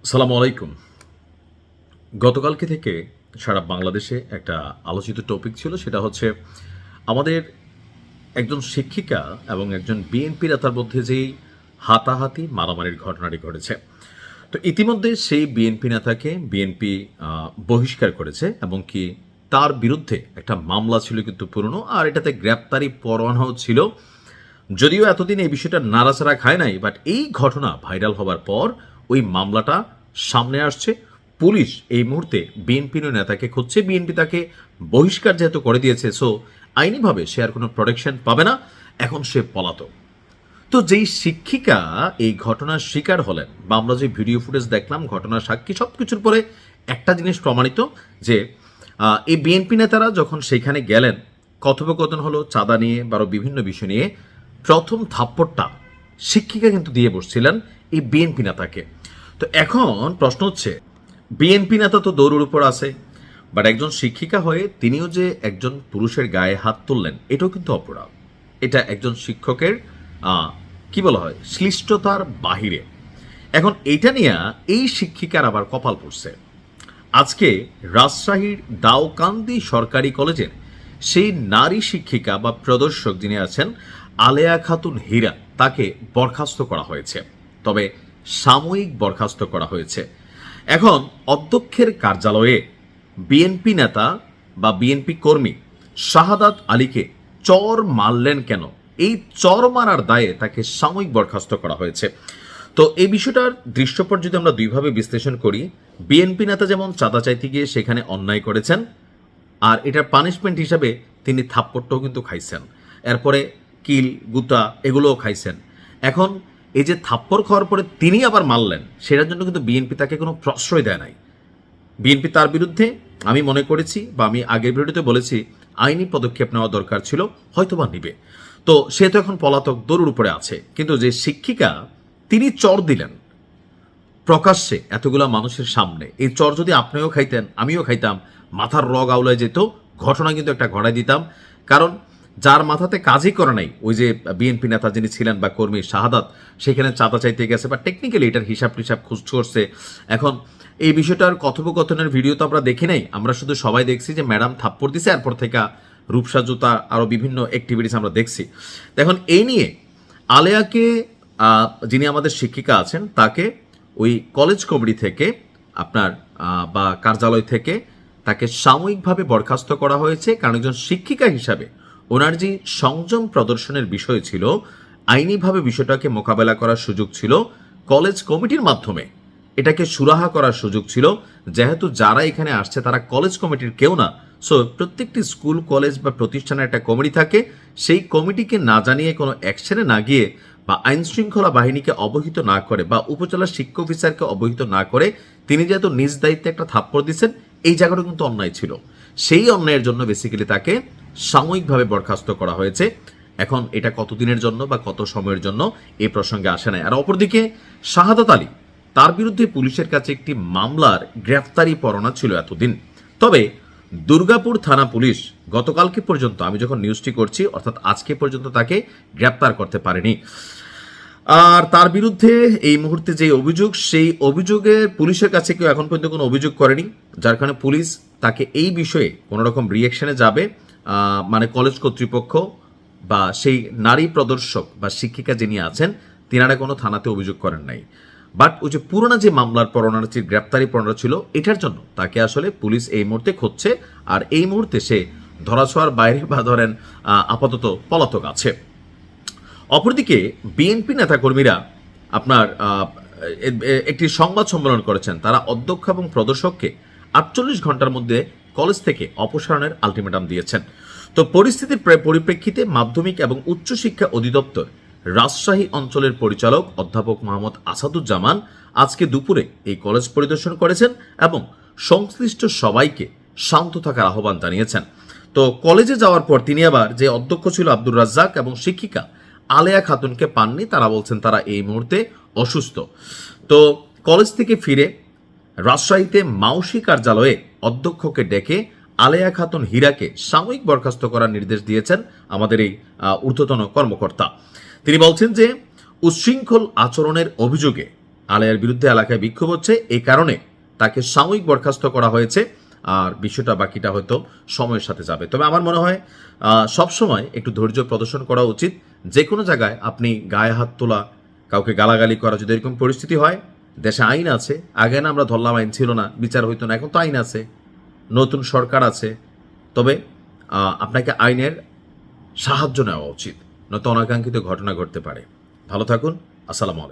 সালামু আলাইকুম। গতকালকে থেকে সারা বাংলাদেশে একটা আলোচিত টপিক ছিল, সেটা হচ্ছে আমাদের একজন শিক্ষিকা এবং একজন বিএনপি নেতার মধ্যে যেই হাতাহাতি মারামারির ঘটনাটি ঘটেছে। তো ইতিমধ্যে সেই বিএনপি নেতাকে বিএনপি বহিষ্কার করেছে এবং কি তার বিরুদ্ধে একটা মামলা ছিল কিন্তু পুরনো, আর এটাতে গ্রেপ্তারি পরোয়ানাও ছিল। যদিও এতদিন এই বিষয়টা নাড়াচাড়া খায় নাই, বাট এই ঘটনা ভাইরাল হবার পর ওই মামলাটা সামনে আসছে। পুলিশ এই মুহূর্তে বিএনপির নেতাকে খুঁজছে। বিএনপি তাকে বহিষ্কার যেহেতু করে দিয়েছে, সো আইনিভাবে সে আর কোনো প্রোটেকশন পাবে না, এখন সে পলাতক। তো যেই শিক্ষিকা এই ঘটনার শিকার হলেন, বা আমরা যে ভিডিও ফুটেজ দেখলাম, ঘটনার সাক্ষী, সব কিছুর পরে একটা জিনিস প্রমাণিত যে এই বিএনপি নেতারা যখন সেখানে গেলেন, কথোপকথন হলো চাঁদা নিয়ে বা আরও বিভিন্ন বিষয় নিয়ে, প্রথম থাপ্পড়টা শিক্ষিকা কিন্তু দিয়ে বসছিলেন এই বিএনপি নেতাকে। তো এখন প্রশ্ন হচ্ছে, বিএনপি নেতা তো দৌড়ের উপর আছে, বাট একজন শিক্ষিকা হয়ে তিনিও যে একজন পুরুষের গায়ে হাত তুললেন, এটাও কিন্তু অপরাধ। এটা একজন শিক্ষকের কি বলা হয়, শ্লিষ্টতার বাহিরে। এখন এইটা নিয়ে এই শিক্ষিকার আবার কপাল পড়ছে। আজকে রাজশাহীর দাউকান্দি সরকারি কলেজের সেই নারী শিক্ষিকা বা প্রদর্শক যিনি আছেন, আলেয়া খাতুন হীরা, তাকে বরখাস্ত করা হয়েছে। তবে সাময়িক বরখাস্ত করা হয়েছে। এখন অধ্যক্ষের কার্যালয়ে বিএনপি নেতা বা বিএনপি কর্মী শাহাদাত আলীকে চর মারলেন কেন, এই চর মারার দায়ে তাকে সাময়িক বরখাস্ত করা হয়েছে। তো এই বিষয়টার দৃশ্যপট যদি আমরা দুইভাবে বিশ্লেষণ করি, বিএনপি নেতা যেমন চাঁদা চাইতে গিয়ে সেখানে অন্যায় করেছেন, আর এটার পানিশমেন্ট হিসাবে তিনি থাপ্পড়টাও কিন্তু খাইছেন, এরপরে কিল গুতা এগুলোও খাইছেন। এখন এই যে থাপ্পড় খাওয়ার পরে তিনি আবার মারলেন, সেটার জন্য কিন্তু বিএনপি তাকে কোনো প্রশ্রয় দেয় নাই। বিএনপি তার বিরুদ্ধে, আমি মনে করেছি বা আমি আগের ভিডিওতে বলেছি, আইনি পদক্ষেপ নেওয়া দরকার ছিল, হয়তোবা নিবে। তো সে তো এখন পলাতক, দৌড়ের উপরে আছে। কিন্তু যে শিক্ষিকা, তিনি চর দিলেন প্রকাশ্যে এতগুলা মানুষের সামনে। এই চর যদি আপনিও খাইতেন, আমিও খাইতাম, মাথার রগ আউলায় যেত, ঘটনা কিন্তু একটা ঘটাই দিতাম। কারণ যার মাথাতে কাজই করে নাই, ওই যে বিএনপি নেতা যিনি ছিলেন বা কর্মী শাহাদাত, সেখানে চাঁদা চাইতে গেছে বা টেকনিক্যালি এটার হিসাব টিসাব খুঁজ করছে। এখন এই বিষয়টার কথোপকথনের ভিডিও তো আমরা দেখি নাই, আমরা শুধু সবাই দেখছি যে ম্যাডাম থাপ্পড় দিছে, এরপর থেকে রূপসা জুতা আরও বিভিন্ন অ্যাক্টিভিটিস আমরা দেখছি। এখন এই নিয়ে আলেয়াকে, যিনি আমাদের শিক্ষিকা আছেন, তাকে ওই কলেজ কমিটি থেকে আপনার বা কার্যালয় থেকে তাকে সাময়িকভাবে বরখাস্ত করা হয়েছে। কারণ একজন শিক্ষিকা হিসাবে ওনার যে সংযম প্রদর্শনের বিষয় ছিল, আইনিভাবে বিষয়টাকে মোকাবেলা করার সুযোগ ছিল, কলেজ কমিটির মাধ্যমে এটাকে সুরাহা করার সুযোগ ছিল। যেহেতু যারা এখানে আসছে তারা কলেজ কমিটির কেউ না, সো প্রত্যেকটি স্কুল কলেজ বা প্রতিষ্ঠানের একটা কমিটি থাকে, সেই কমিটিকে না জানিয়ে কোনো অ্যাকশনে না গিয়ে বা আইন শৃঙ্খলা বাহিনীকে অবহিত না করে বা উপজেলা শিক্ষা অফিসারকে অবহিত না করে তিনি যেহেতু নিজ দায়িত্বে একটা থাপ্পড় দিচ্ছেন, এই জায়গাটা কিন্তু অন্যায় ছিল। সেই অন্যায়ের জন্য বেসিক্যালি তাকে সাময়িকভাবে বরখাস্ত করা হয়েছে। এখন এটা কতদিনের জন্য বা কত সময়ের জন্য এই প্রসঙ্গে আসে নাই। আর অপরদিকে শাহাদাত আলী, তার বিরুদ্ধে পুলিশের কাছে একটি মামলার গ্রেফতারি পরোয়ানা ছিল এতদিন। তবে দুর্গাপুর থানা পুলিশ গতকালকে পর্যন্ত, আমি যখন নিউজটি করছি অর্থাৎ আজকে পর্যন্ত, তাকে গ্রেপ্তার করতে পারেনি। আর তার বিরুদ্ধে এই মুহূর্তে যে অভিযোগ, সেই অভিযোগে পুলিশের কাছে কেউ এখন পর্যন্ত কোনো অভিযোগ করেনি, যার কারণে পুলিশ তাকে এই বিষয়ে কোনো রকম রিয়েকশনে যাবে, মানে কলেজ কর্তৃপক্ষ বা সেই নারী প্রদর্শক বা শিক্ষিকা যিনি আছেন, তিনারা কোনো থানাতে অভিযোগ করেন নাই। বাট ওই যে পুরোনো যে মামলার পরোয়ানা, যে গ্রেপ্তারি পরোয়ানা ছিল, এটার জন্য তাকে আসলে পুলিশ এই মুহূর্তে খুঁজছে। আর এই মুহূর্তে সে ধরাছোঁয়ার বাইরে বা ধরেন আপাতত পলাতক আছে। অপরদিকে বিএনপি নেতাকর্মীরা আপনার একটি সংবাদ সম্মেলন করেছেন। তারা অধ্যক্ষ এবং প্রদর্শককে 48 ঘন্টার মধ্যে কলেজ থেকে অপসারণের আলটিমেটাম দিয়েছেন। তো পরিস্থিতির পরিপ্রেক্ষিতে মাধ্যমিক এবং উচ্চশিক্ষা অধিদপ্তর রাজশাহী অঞ্চলের পরিচালক অধ্যাপক মোহাম্মদ আসাদুজ্জামান আজকে দুপুরে এই কলেজ পরিদর্শন করেছেন এবং সংশ্লিষ্ট সবাইকে শান্ত থাকার আহ্বান জানিয়েছেন। তো কলেজে যাওয়ার পর তিনি আবার, যে অধ্যক্ষ ছিল আব্দুর রাজ্জাক এবং শিক্ষিকা আলেয়া খাতুনকে পাননি। তারা বলছেন তারা এই মুহূর্তে অসুস্থ। তো কলেজ থেকে ফিরে রাজশাহীতে মাউসী কার্যালয়ে অধ্যক্ষকে ডেকে আলেয়া খাতুন হীরাকে সাময়িক বরখাস্ত করার নির্দেশ দিয়েছেন আমাদের এই ঊর্ধ্বতন কর্মকর্তা। তিনি বলছেন যে উচ্ছৃঙ্খল আচরণের অভিযোগে আলেয়ার বিরুদ্ধে এলাকায় বিক্ষোভ হচ্ছে, এই কারণে তাকে সাময়িক বরখাস্ত করা হয়েছে। আর বিষয়টা বাকিটা হয়তো সময়ের সাথে যাবে। তবে আমার মনে হয় সবসময় একটু ধৈর্য প্রদর্শন করা উচিত। যে কোনো জায়গায় আপনি গায়ে হাত তোলা, কাউকে গালাগালি করা, যদি এরকম পরিস্থিতি হয়, দেশে আইন আছে। আগে না আমরা ধরলাম আইন ছিল না, বিচার হইতো না, এখন তো আইন আছে, নতুন সরকার আছে। তবে আপনাকে আইনের সাহায্য নেওয়া উচিত, নয়তো অনাকাঙ্ক্ষিত ঘটনা ঘটতে পারে। ভালো থাকুন। আসসালামু আলাইকুম।